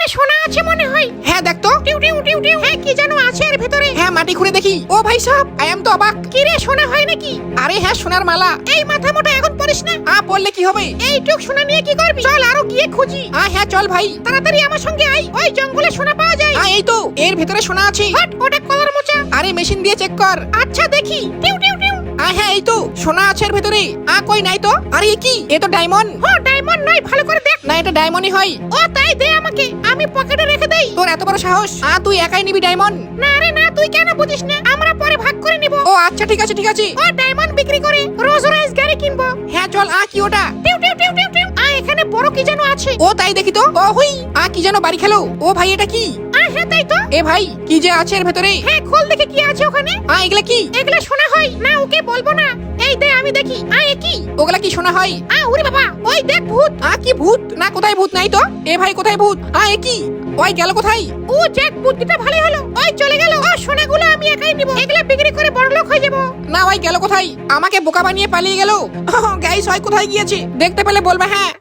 এখানে সোনা আছে মনে হয়। হ্যাঁ দেখ তো। টিউ টিউ টিউ টিউ। হ্যাঁ কি যেন আছে এর ভেতরে। হ্যাঁ মাটি খুঁড়ে দেখি। ও ভাই সাহেব আই এম তো অবাক। কি রে সোনা হয় নাকি? আরে হ্যাঁ সোনার মালা। এই মাথা মোটা এখন পড়িস না। পড়লে কি হবে? এইটুক সোনা নিয়ে কি করবি? চল আরো গিয়ে খুঁজি। হ্যাঁ চল ভাই। তাড়াতাড়ি আমার সঙ্গে আয়, ওই জঙ্গলে সোনা পাওয়া যায়। এই তো এর ভেতরে সোনা আছে। হট, ওটা কলার মোচা। আরে মেশিন দিয়ে চেক কর। আচ্ছা দেখি। টিউ টিউ টিউ। হ্যাঁ এই তো সোনা আছে এর ভেতরে। কই নাই তো। আরে এ কি? এ তো ডায়মন্ড। ডায়মন্ড নয়, ভালো করে দেখ। না এটা ডায়মন্ডই হয়। ও তাই দে আমাকে, আমি পকেটে রেখে দেই। তোর এত বড় সাহস? তুই একাই নিবি ডায়মন্ড? না রে না, তুই কেন বুঝিস না, আমরা পরে ভাগ করে নিব। ও আচ্ছা ঠিক আছে ঠিক আছে। ও ডায়মন্ড বিক্রি করে রোজ রোজ গাড়ি কিনবো। হ্যাঁ চল। কি ওটা? টিউ টিউ টিউ টিউ টিউ। এখানে বড় কি যেন আছে। ও তাই দেখি তো। ও হুই। কি যেন বাড়ি খেলো। ও ভাই এটা কি? হ্যাঁ তাই তো। এ ভাই কি যে আছে এর ভেতরে? হ্যাঁ খোল দেখে কি আছে ওখানে। এগুলা কি? এগুলা সোনা হয় না, ওকে বলবো না। এই দে আমি দেখি। এ কি? ওগুলা কি সোনা হয়? ওরে বাবা, ওই দেখ ভূত। কি ভূত? না কোথায় ভূত নাই তো। এ ভাই কোথায় ভূত? এ কি? ওই গেল কোথায়? ও যাক, বুদ্ধিটা ভালোই হলো। ওই চলে গেল। সোনাগুলো আমি একাই নিব, এগুলা বিক্রি করে বড়লোক হয়ে যাব। না ওই গেল কোথায়? আমাকে বোকা বানিয়ে পালিয়ে গেল। গাইস ওই কোথায় গিয়েছে? দেখতে পেলে বলবে হ্যাঁ।